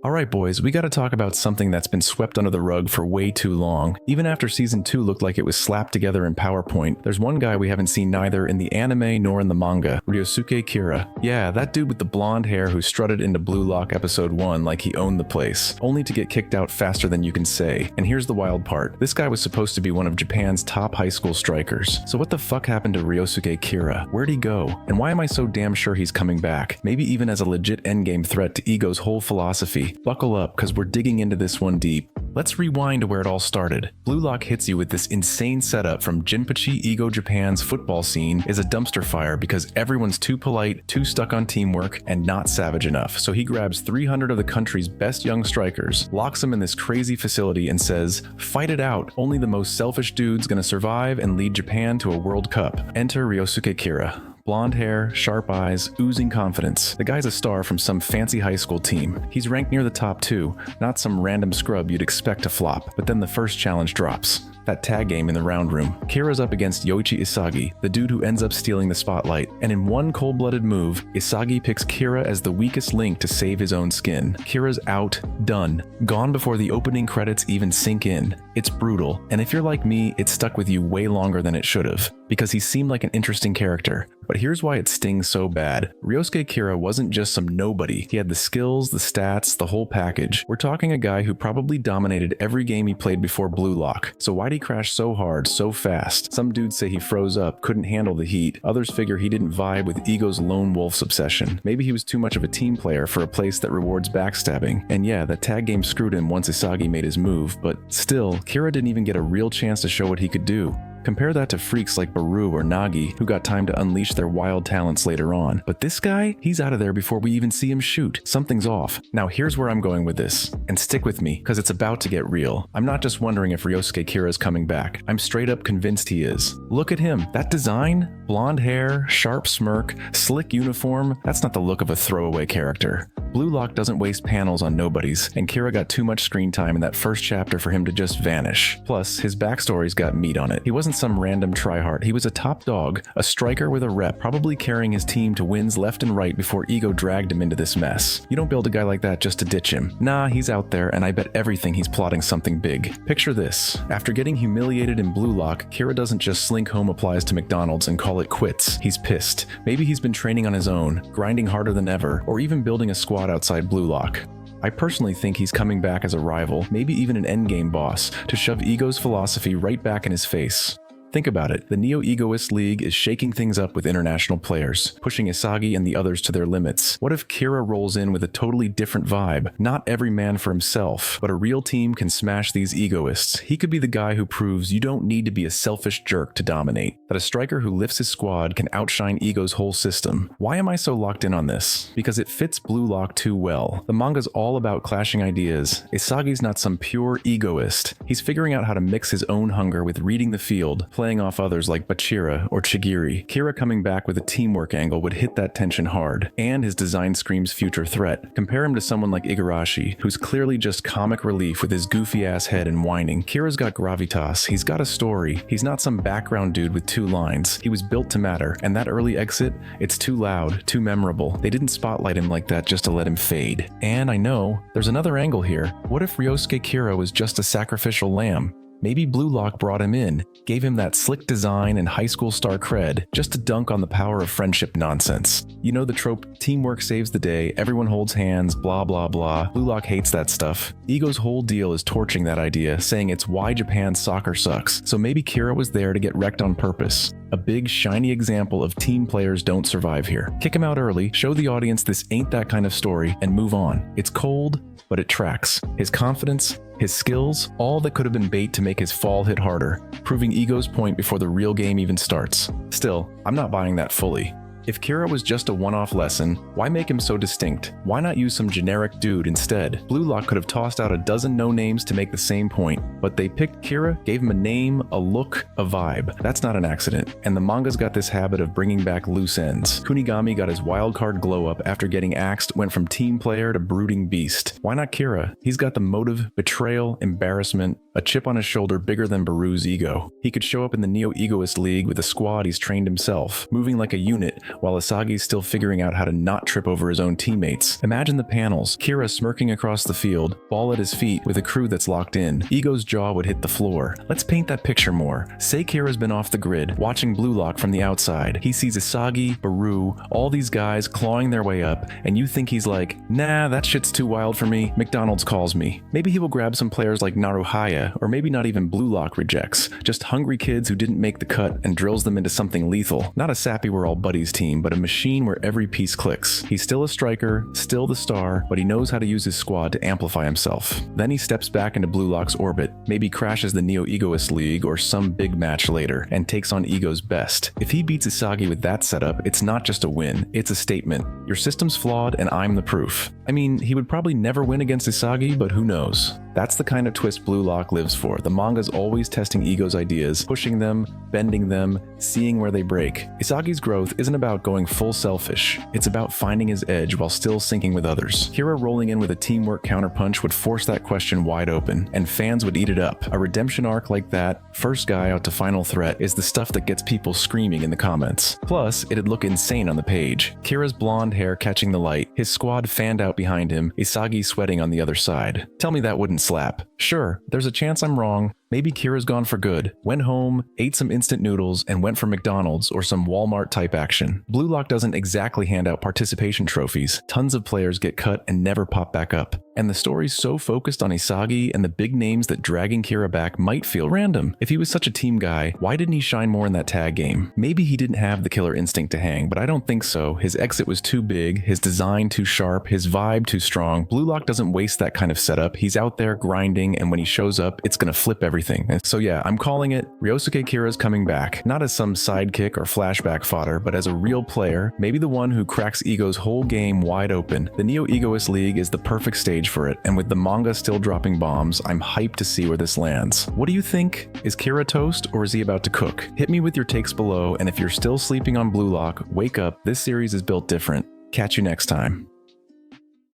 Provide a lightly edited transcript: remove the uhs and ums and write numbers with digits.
Alright boys, we gotta talk about something that's been swept under the rug for way too long. Even after season 2 looked like it was slapped together in PowerPoint, there's one guy we haven't seen neither in the anime nor in the manga, Ryosuke Kira. Yeah, that dude with the blonde hair who strutted into Blue Lock episode 1 like he owned the place, only to get kicked out faster than you can say. And here's the wild part, this guy was supposed to be one of Japan's top high school strikers. So what the fuck happened to Ryosuke Kira? Where'd he go? And why am I so damn sure he's coming back? Maybe even as a legit endgame threat to Ego's whole philosophy. Buckle up, cause we're digging into this one deep. Let's rewind to where it all started. Blue Lock hits you with this insane setup from Jinpachi Ego Japan's football scene is a dumpster fire because everyone's too polite, too stuck on teamwork, and not savage enough. So he grabs 300 of the country's best young strikers, locks them in this crazy facility and says, fight it out, only the most selfish dude's gonna survive and lead Japan to a World Cup. Enter Ryosuke Kira. Blonde hair, sharp eyes, oozing confidence. The guy's a star from some fancy high school team. He's ranked near the top 2, not some random scrub you'd expect to flop. But then the first challenge drops. That tag game in the round room. Kira's up against Yoichi Isagi, the dude who ends up stealing the spotlight. And in one cold-blooded move, Isagi picks Kira as the weakest link to save his own skin. Kira's out, done, gone before the opening credits even sink in. It's brutal, and if you're like me, it stuck with you way longer than it should have, because he seemed like an interesting character. But here's why it stings so bad. Ryosuke Kira wasn't just some nobody. He had the skills, the stats, the whole package. We're talking a guy who probably dominated every game he played before Blue Lock. So why'd he crash so hard, so fast? Some dudes say he froze up, couldn't handle the heat. Others figure he didn't vibe with Ego's lone wolf's obsession. Maybe he was too much of a team player for a place that rewards backstabbing. And yeah, that tag game screwed him once Isagi made his move, but still, Kira didn't even get a real chance to show what he could do. Compare that to freaks like Baru or Nagi, who got time to unleash their wild talents later on. But this guy, he's out of there before we even see him shoot. Something's off. Now here's where I'm going with this. And stick with me, because it's about to get real. I'm not just wondering if Ryosuke Kira is coming back. I'm straight up convinced he is. Look at him. That design? Blonde hair, sharp smirk, slick uniform. That's not the look of a throwaway character. Blue Lock doesn't waste panels on nobodies, and Kira got too much screen time in that first chapter for him to just vanish. Plus, his backstory's got meat on it. He wasn't some random tryhard. He was a top dog, a striker with a rep, probably carrying his team to wins left and right before Ego dragged him into this mess. You don't build a guy like that just to ditch him. Nah, he's out there, and I bet everything he's plotting something big. Picture this. After getting humiliated in Blue Lock, Kira doesn't just slink home applies to McDonald's and call it quits. He's pissed. Maybe he's been training on his own, grinding harder than ever, or even building a squad outside Blue Lock. I personally think he's coming back as a rival, maybe even an endgame boss, to shove Ego's philosophy right back in his face. Think about it, the Neo-Egoist League is shaking things up with international players, pushing Isagi and the others to their limits. What if Kira rolls in with a totally different vibe? Not every man for himself, but a real team can smash these egoists. He could be the guy who proves you don't need to be a selfish jerk to dominate, that a striker who lifts his squad can outshine Ego's whole system. Why am I so locked in on this? Because it fits Blue Lock too well. The manga's all about clashing ideas. Isagi's not some pure egoist. He's figuring out how to mix his own hunger with reading the field, playing off others like Bachira or Chigiri. Kira coming back with a teamwork angle would hit that tension hard, and his design screams future threat. Compare him to someone like Igarashi, who's clearly just comic relief with his goofy ass head and whining. Kira's got gravitas, he's got a story, he's not some background dude with 2 lines. He was built to matter, and that early exit, it's too loud, too memorable. They didn't spotlight him like that just to let him fade. And I know, there's another angle here. What if Ryosuke Kira was just a sacrificial lamb? Maybe Blue Lock brought him in, gave him that slick design and high school star cred, just to dunk on the power of friendship nonsense. You know the trope, teamwork saves the day, everyone holds hands, blah blah blah. Blue Lock hates that stuff. Ego's whole deal is torching that idea, saying it's why Japan's soccer sucks. So maybe Kira was there to get wrecked on purpose. A big, shiny example of team players don't survive here. Kick him out early, show the audience this ain't that kind of story, and move on. It's cold, but it tracks. His confidence, his skills, all that could have been bait to make his fall hit harder, proving Ego's point before the real game even starts. Still, I'm not buying that fully. If Kira was just a one-off lesson, why make him so distinct? Why not use some generic dude instead? Blue Lock could have tossed out a dozen no-names to make the same point, but they picked Kira, gave him a name, a look, a vibe. That's not an accident, and the manga's got this habit of bringing back loose ends. Kunigami got his wildcard glow-up after getting axed, went from team player to brooding beast. Why not Kira? He's got the motive, betrayal, embarrassment, a chip on his shoulder bigger than Baru's ego. He could show up in the Neo-Egoist League with a squad he's trained himself, moving like a unit while Isagi's still figuring out how to not trip over his own teammates. Imagine the panels, Kira smirking across the field, ball at his feet with a crew that's locked in. Ego's jaw would hit the floor. Let's paint that picture more. Say Kira's been off the grid, watching Blue Lock from the outside. He sees Isagi, Baru, all these guys clawing their way up, and you think he's like, nah, that shit's too wild for me. McDonald's calls me. Maybe he will grab some players like Naruhaya, or maybe not even Blue Lock rejects. Just hungry kids who didn't make the cut and drills them into something lethal. Not a sappy we're all buddies team, but a machine where every piece clicks. He's still a striker, still the star, but he knows how to use his squad to amplify himself. Then he steps back into Blue Lock's orbit, maybe crashes the Neo-Egoist League or some big match later, and takes on Ego's best. If he beats Isagi with that setup, it's not just a win, it's a statement. Your system's flawed and I'm the proof. I mean, he would probably never win against Isagi, but who knows? That's the kind of twist Blue Lock lives for. The manga's always testing Ego's ideas, pushing them, bending them, seeing where they break. Isagi's growth isn't about going full selfish. It's about finding his edge while still syncing with others. Kira rolling in with a teamwork counterpunch would force that question wide open, and fans would eat it up. A redemption arc like that, first guy out to final threat, is the stuff that gets people screaming in the comments. Plus, it'd look insane on the page. Kira's blonde hair catching the light, his squad fanned out behind him, Isagi sweating on the other side. Tell me that wouldn't slap. Sure, there's a chance I'm wrong. Maybe Kira's gone for good, went home, ate some instant noodles, and went for McDonald's or some Walmart type action. Blue Lock doesn't exactly hand out participation trophies. Tons of players get cut and never pop back up. And the story's so focused on Isagi and the big names that dragging Kira back might feel random. If he was such a team guy, why didn't he shine more in that tag game? Maybe he didn't have the killer instinct to hang, but I don't think so. His exit was too big, his design too sharp, his vibe too strong. Blue Lock doesn't waste that kind of setup. He's out there grinding, and when he shows up, it's gonna flip everything. And so yeah, I'm calling it. Ryosuke Kira's coming back, not as some sidekick or flashback fodder, but as a real player, maybe the one who cracks Ego's whole game wide open. The Neo-Egoist League is the perfect stage for it, and with the manga still dropping bombs, I'm hyped to see where this lands. What do you think? Is Kira toast, or is he about to cook? Hit me with your takes below, and if you're still sleeping on Blue Lock, wake up. This series is built different. Catch you next time.